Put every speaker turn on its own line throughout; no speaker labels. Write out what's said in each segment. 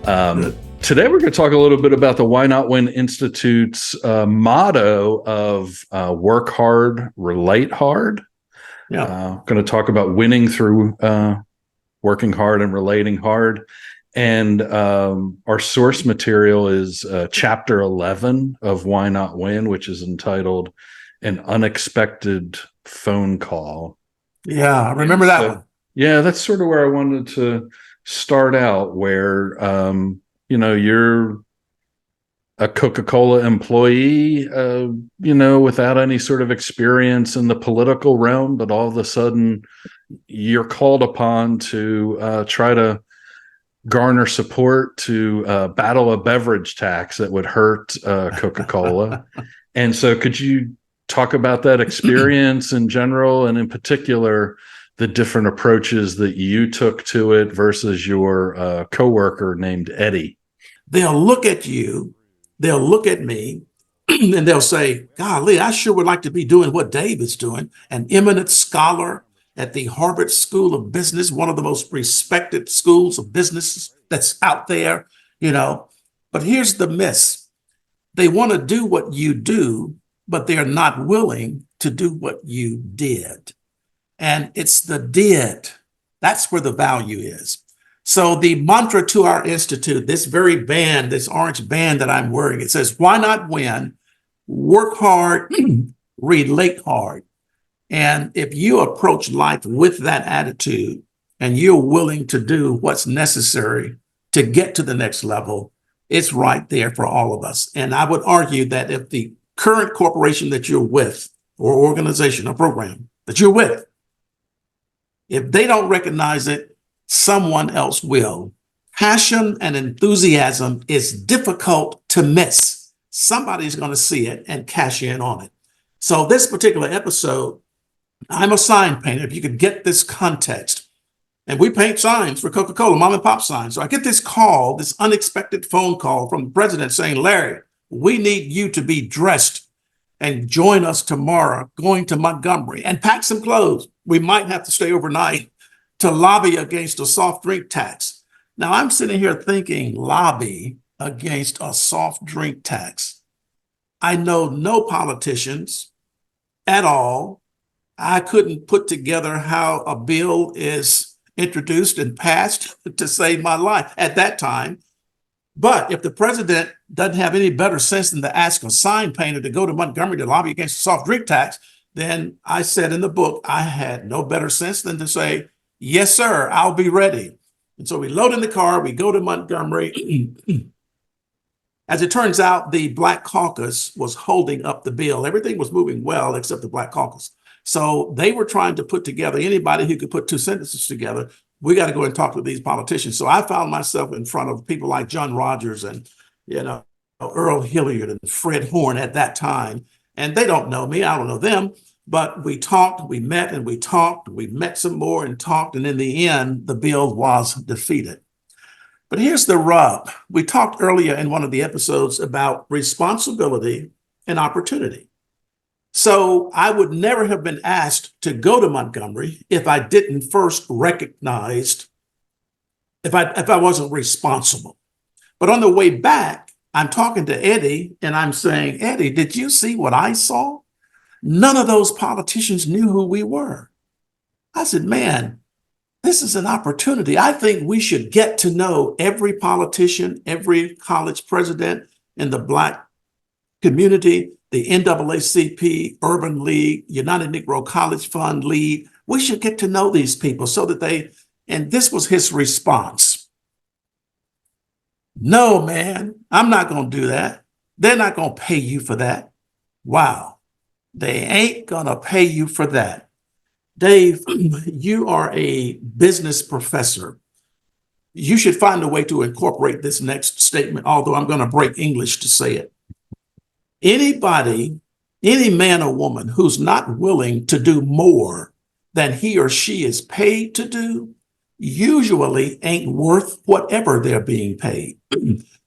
Today, we're going to talk a little bit about the Why Not Win Institute's motto of work hard, relate hard.
Yeah.
Going to talk about winning through working hard and relating hard. And our source material is chapter 11 of Why Not Win, which is entitled An Unexpected Phone Call.
Yeah, I remember that one.
Yeah, that's sort of where I wanted to start out, where you're a Coca-Cola employee, without any sort of experience in the political realm, but all of a sudden you're called upon to try to garner support to battle a beverage tax that would hurt Coca-Cola. And so could you talk about that experience in general, and in particular, the different approaches that you took to it versus your coworker named Eddie?
They'll look at you, they'll look at me, and they'll say, golly, I sure would like to be doing what Dave is doing, an eminent scholar at the Harvard School of Business, one of the most respected schools of business that's out there, But here's the miss. They want to do what you do, but they're not willing to do what you did. And it's the did. That's where the value is. So the mantra to our institute, this very band, this orange band that I'm wearing, it says, why not win? Work hard, relate hard. And if you approach life with that attitude and you're willing to do what's necessary to get to the next level, it's right there for all of us. And I would argue that if the current corporation that you're with, or organization or program that you're with, if they don't recognize it, someone else will. Passion and enthusiasm is difficult to miss. Somebody's going to see it and cash in on it. So this particular episode, I'm a sign painter. If you could get this context, and we paint signs for Coca-Cola, mom and pop signs. So I get this call, this unexpected phone call from the president saying, Larry, we need you to be dressed and join us tomorrow going to Montgomery and pack some clothes. We might have to stay overnight to lobby against a soft drink tax. Now I'm sitting here thinking, lobby against a soft drink tax. I know no politicians at all. I couldn't put together how a bill is introduced and passed to save my life at that time. But if the president doesn't have any better sense than to ask a sign painter to go to Montgomery to lobby against a soft drink tax, then I said in the book, I had no better sense than to say, yes, sir, I'll be ready. And so we load in the car, we go to Montgomery. As it turns out, the Black Caucus was holding up the bill. Everything was moving well except the Black Caucus. So they were trying to put together anybody who could put two sentences together. We got to go and talk to these politicians. So I found myself in front of people like John Rogers and, Earl Hilliard and Fred Horn at that time. And they don't know me. I don't know them. But we talked, we met, and we talked. We met some more and talked. And in the end, the bill was defeated. But here's the rub. We talked earlier in one of the episodes about responsibility and opportunity. So I would never have been asked to go to Montgomery if I didn't first recognize, if I wasn't responsible. But on the way back, I'm talking to Eddie and I'm saying, Eddie, did you see what I saw? None of those politicians knew who we were. I said, man, this is an opportunity. I think we should get to know every politician, every college president in the Black community, the NAACP, Urban League, United Negro College Fund League. We should get to know these people so that and this was his response. No, man, I'm not going to do that. They're not going to pay you for that. Wow. They ain't going to pay you for that. Dave, you are a business professor. You should find a way to incorporate this next statement, although I'm going to break English to say it. Anybody, any man or woman who's not willing to do more than he or she is paid to do, usually ain't worth whatever they're being paid.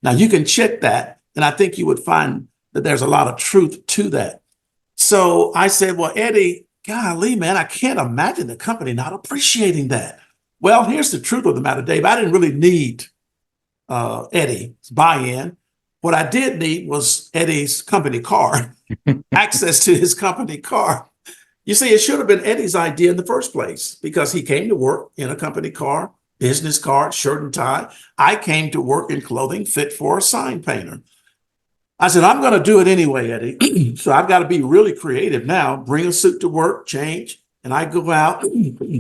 Now you can check that, and I think you would find that there's a lot of truth to that. So I said, well, Eddie, golly, man, I can't imagine the company not appreciating that. Well, here's the truth of the matter, Dave. I didn't really need Eddie's buy-in. What I did need was Eddie's company car, access to his company car. You see, it should have been Eddie's idea in the first place because he came to work in a company car, business card, shirt and tie. I came to work in clothing fit for a sign painter. I said, I'm going to do it anyway, Eddie. So I've got to be really creative now, bring a suit to work, change, and I go out,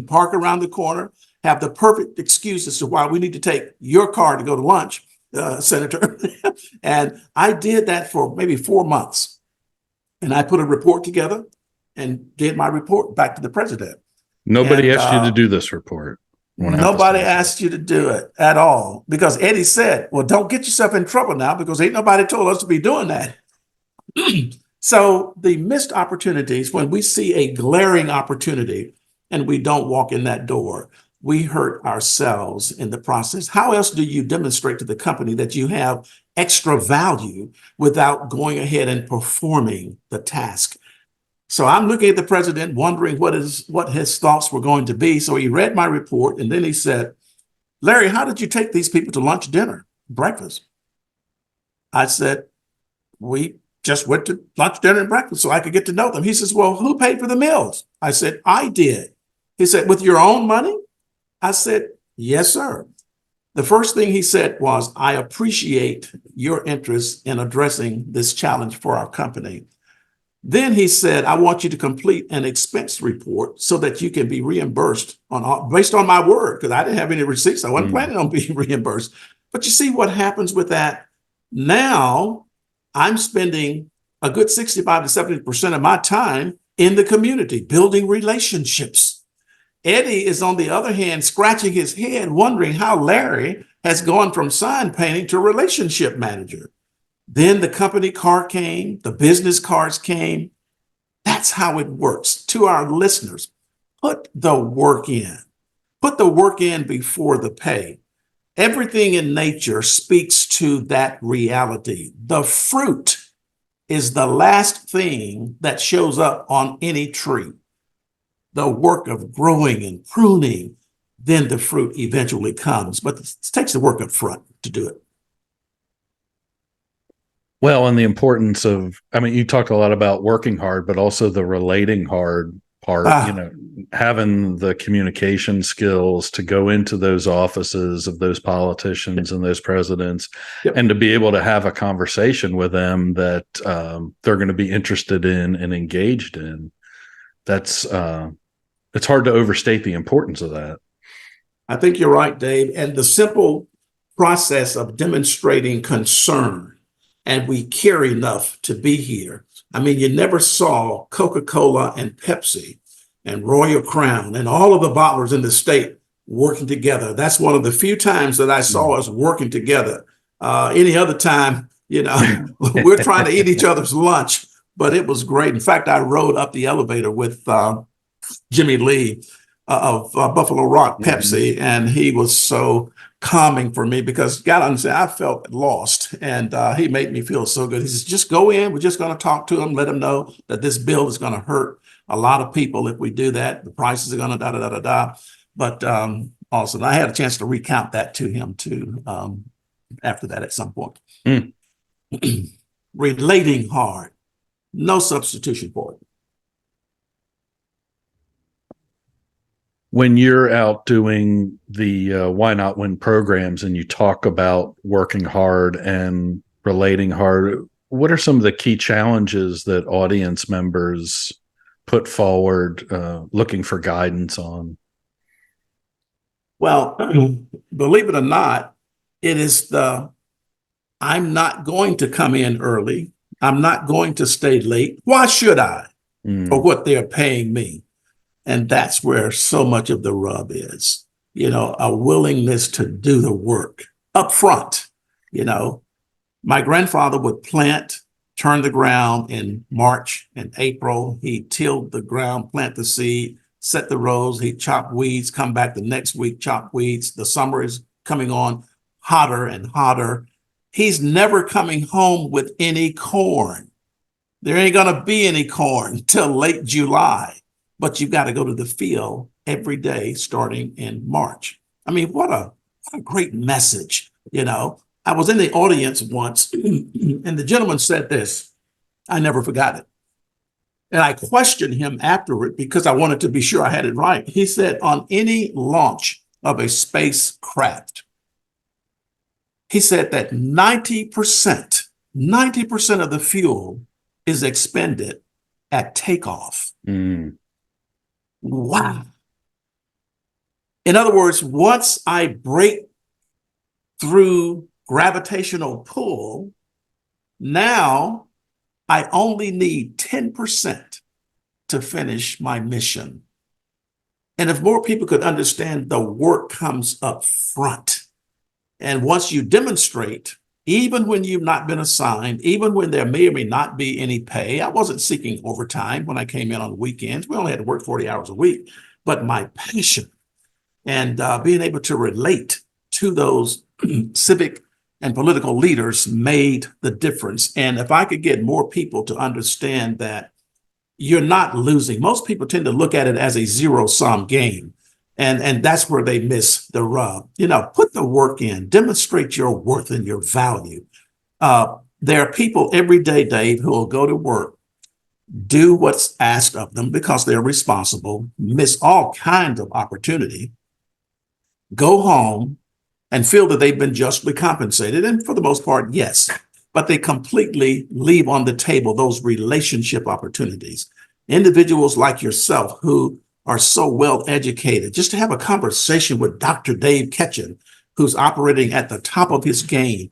park around the corner, have the perfect excuse as to why we need to take your car to go to lunch, Senator. And I did that for maybe 4 months. And I put a report together and did my report back to the president.
Nobody asked you to do this report.
Nobody asked you to do it at all because Eddie said, well, don't get yourself in trouble now because ain't nobody told us to be doing that. So the missed opportunities, when we see a glaring opportunity and we don't walk in that door, we hurt ourselves in the process. How else do you demonstrate to the company that you have extra value without going ahead and performing the task? So I'm looking at the president, wondering what his thoughts were going to be. So he read my report, and then he said, Larry, how did you take these people to lunch, dinner, breakfast? I said, we just went to lunch, dinner, and breakfast so I could get to know them. He says, well, who paid for the meals? I said, I did. He said, with your own money? I said, yes, sir. The first thing he said was, I appreciate your interest in addressing this challenge for our company. Then he said, I want you to complete an expense report so that you can be reimbursed based on my word, because I didn't have any receipts. I wasn't planning on being reimbursed. But you see what happens with that? Now I'm spending a good 65 to 70% of my time in the community, building relationships. Eddie is, on the other hand, scratching his head, wondering how Larry has gone from sign painting to relationship manager. Then the company car came, the business cards came. That's how it works. To our listeners, put the work in. Put the work in before the pay. Everything in nature speaks to that reality. The fruit is the last thing that shows up on any tree. The work of growing and pruning, then the fruit eventually comes. But it takes the work up front to do it.
Well, and the importance of, I mean, you talked a lot about working hard, but also the relating hard part, having the communication skills to go into those offices of those politicians and those presidents, and to be able to have a conversation with them that they're going to be interested in and engaged in. That's, it's hard to overstate the importance of that.
I think you're right, Dave. And the simple process of demonstrating concern, and we care enough to be here. I mean, you never saw Coca-Cola and Pepsi and Royal Crown and all of the bottlers in the state working together. That's one of the few times that I saw us working together. Any other time, we're trying to eat each other's lunch, but it was great. In fact, I rode up the elevator with Jimmy Lee of Buffalo Rock Pepsi, and he was so calming for me because, you gotta understand, I felt lost, and he made me feel so good. He says, just go in, we're just going to talk to him, let him know that this bill is going to hurt a lot of people if we do that. The prices are going to da-da-da-da-da. But awesome. I had a chance to recount that to him too after that at some point. Relating hard, no substitution for it.
When you're out doing the Why Not Win programs and you talk about working hard and relating hard, what are some of the key challenges that audience members put forward looking for guidance on?
Well, believe it or not, it is I'm not going to come in early. I'm not going to stay late. Why should I? For what they're paying me. And that's where so much of the rub is, a willingness to do the work up front. My grandfather would plant, turn the ground in March and April. He tilled the ground, plant the seed, set the rows. He'd chop weeds, come back the next week, chop weeds. The summer is coming on hotter and hotter. He's never coming home with any corn. There ain't going to be any corn till late July. But you've got to go to the field every day starting in March. I mean, what a great message I was in the audience once and the gentleman said this. I never forgot it. And I questioned him afterward because I wanted to be sure I had it right. He said, on any launch of a spacecraft, he said that 90% of the fuel is expended at takeoff.
Mm.
Wow. In other words, once I break through gravitational pull, now I only need 10% to finish my mission. And if more people could understand the work comes up front, and once you demonstrate, even when you've not been assigned, even when there may or may not be any pay, I wasn't seeking overtime when I came in on weekends. We only had to work 40 hours a week, but my passion and being able to relate to those civic and political leaders made the difference. And if I could get more people to understand that you're not losing, most people tend to look at it as a zero-sum game. And that's where they miss the rub. Put the work in, demonstrate your worth and your value. There are people every day, Dave, who will go to work, do what's asked of them because they're responsible, miss all kinds of opportunity, go home and feel that they've been justly compensated. And for the most part, yes, but they completely leave on the table those relationship opportunities. Individuals like yourself who are so well educated, just to have a conversation with Dr. Dave Ketchum, who's operating at the top of his game.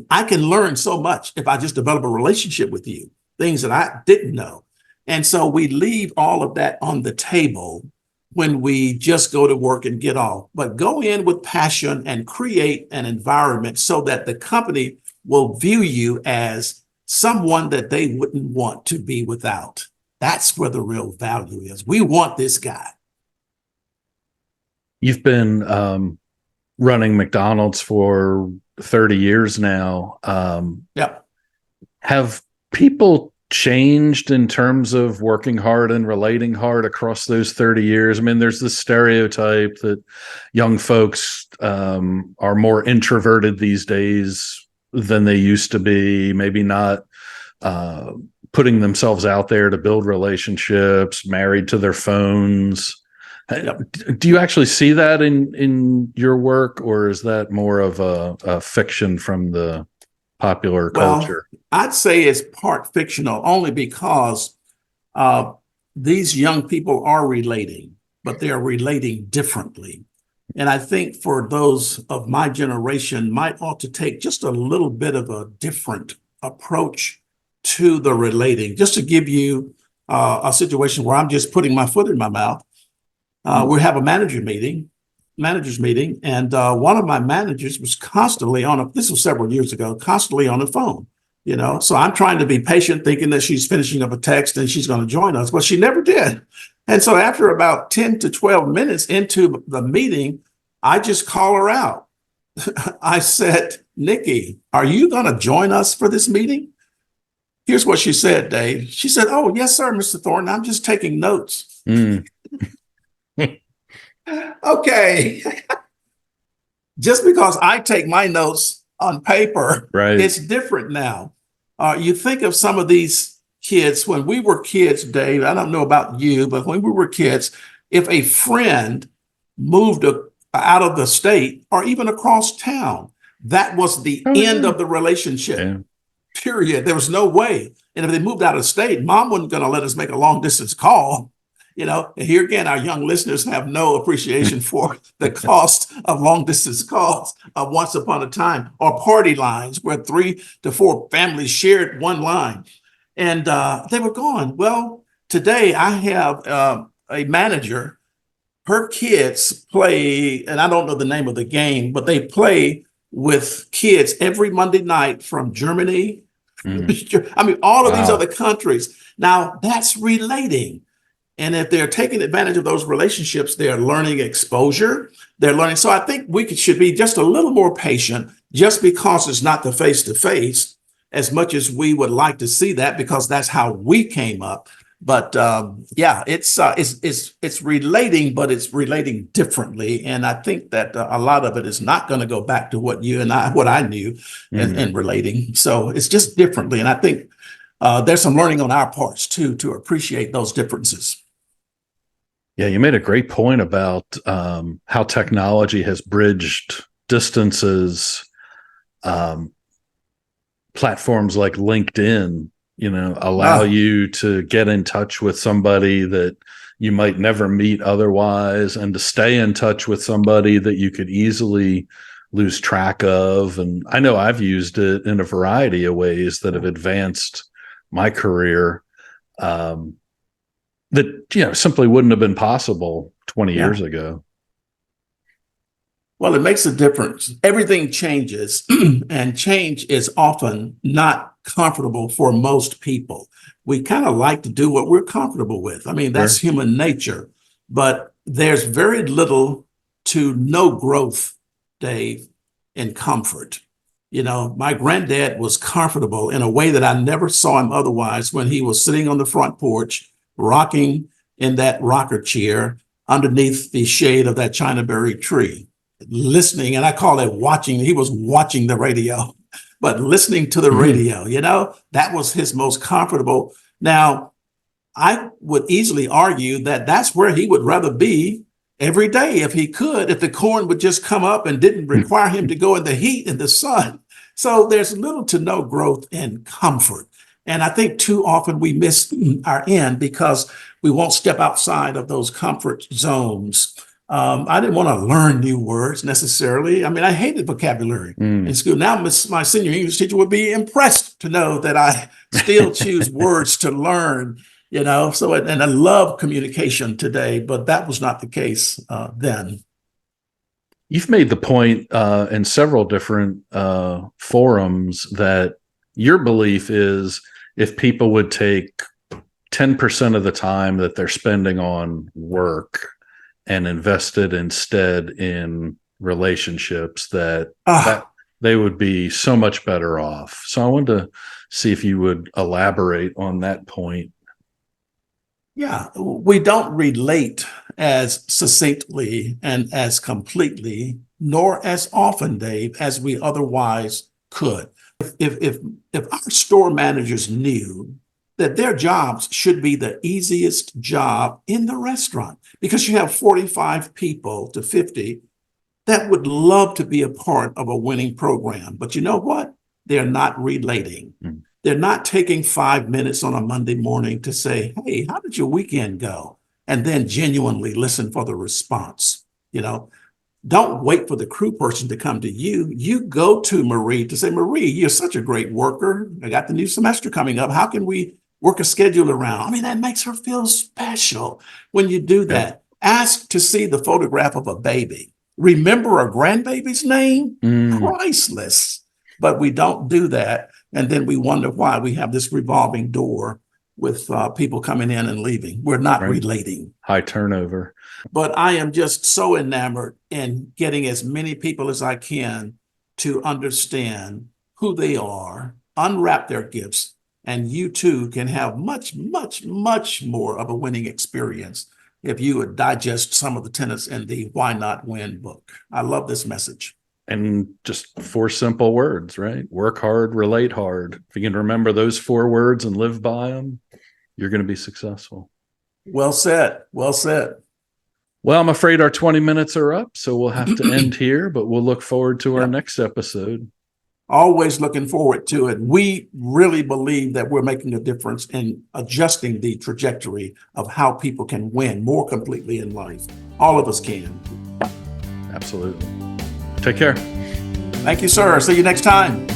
I can learn so much if I just develop a relationship with you, things that I didn't know. And so we leave all of that on the table when we just go to work and get off, but go in with passion and create an environment so that the company will view you as someone that they wouldn't want to be without. That's where the real value is. We want this guy.
You've been running McDonald's for 30 years now.
Yep.
Have people changed in terms of working hard and relating hard across those 30 years? I mean, there's this stereotype that young folks are more introverted these days than they used to be, maybe not putting themselves out there to build relationships, married to their phones.
Yep.
Do you actually see that in your work, or is that more of a fiction from the popular culture?
Well, I'd say it's part fictional only because these young people are relating, but they are relating differently. And I think for those of my generation might ought to take just a little bit of a different approach to the relating. Just to give you a situation where I'm just putting my foot in my mouth. We have a managers meeting, and one of my managers was constantly this was several years ago, constantly on the phone, So I'm trying to be patient, thinking that she's finishing up a text and she's going to join us, but she never did. And so after about 10 to 12 minutes into the meeting, I just call her out. I said, Nikki, are you going to join us for this meeting? Here's what she said, Dave. She said, oh, yes, sir, Mr. Thornton. I'm just taking notes. Okay. Just because I take my notes on paper,
right,
it's different now. You think of some of these kids, when we were kids, Dave, I don't know about you, but when we were kids, if a friend moved out of the state or even across town, that was the end of the relationship.
Yeah.
Period. There was no way. And if they moved out of state, mom wasn't going to let us make a long distance call. And here again, our young listeners have no appreciation for the cost of long distance calls once upon a time, or party lines where 3 to 4 families shared one line. And they were gone. Well, today I have a manager. Her kids play, and I don't know the name of the game, but they play with kids every Monday night from Germany. I mean, all of these other countries. Now, that's relating. And if they're taking advantage of those relationships, they're learning exposure. They're learning. So I think we should be just a little more patient, just because it's not the face-to-face, as much as we would like to see that, because that's how we came up. But yeah, it's relating, but it's relating differently. And I think that a lot of it is not going to go back to what I knew in relating. So it's just differently. And I think there's some learning on our parts too to appreciate those differences.
Yeah, you made a great point about how technology has bridged distances. Platforms like LinkedIn, allow you to get in touch with somebody that you might never meet otherwise, and to stay in touch with somebody that you could easily lose track of. And I know I've used it in a variety of ways that have advanced my career, that simply wouldn't have been possible 20 years ago.
Well, it makes a difference. Everything changes, and change is often not comfortable for most people. We kind of like to do what we're comfortable with. I mean, that's human nature, but there's very little to no growth, Dave, in comfort. My granddad was comfortable in a way that I never saw him otherwise when he was sitting on the front porch, rocking in that rocker chair underneath the shade of that Chinaberry tree, listening. And I call it watching. He was watching the radio, but listening to the radio, that was his most comfortable. Now, I would easily argue that that's where he would rather be every day if he could, if the corn would just come up and didn't require him to go in the heat and the sun. So there's little to no growth in comfort. And I think too often we miss our end because we won't step outside of those comfort zones. I didn't want to learn new words necessarily. I mean, I hated vocabulary in school. Now my senior English teacher would be impressed to know that I still choose words to learn, So, and I love communication today, but that was not the case then.
You've made the point in several different forums that your belief is if people would take 10% of the time that they're spending on work and invested instead in relationships, that they would be so much better off. So I wanted to see if you would elaborate on that point.
Yeah, we don't relate as succinctly and as completely, nor as often, Dave, as we otherwise could. If our store managers knew that their jobs should be the easiest job in the restaurant, because you have 45 people to 50 that would love to be a part of a winning program. But you know what? They're not relating. They're not taking 5 minutes on a Monday morning to say, hey, how did your weekend go? And then genuinely listen for the response. Don't wait for the crew person to come to you. You go to Marie to say, Marie, you're such a great worker. I got the new semester coming up. How can we work a schedule around? I mean, that makes her feel special when you do that. Ask to see the photograph of a baby. Remember a grandbaby's name? Priceless. But we don't do that. And then we wonder why we have this revolving door with people coming in and leaving. We're not relating.
High turnover.
But I am just so enamored in getting as many people as I can to understand who they are, unwrap their gifts, and you too can have much, much, much more of a winning experience if you would digest some of the tenets in the Why Not Win book. I love this message.
And just 4 simple words, right? Work hard, relate hard. If you can remember those 4 words and live by them, you're going to be successful.
Well said. Well said.
Well, I'm afraid our 20 minutes are up, so we'll have to end here, but we'll look forward to our next episode.
Always looking forward to it. We really believe that we're making a difference in adjusting the trajectory of how people can win more completely in life. All of us can.
Absolutely. Take care.
Thank you, sir. See you next time.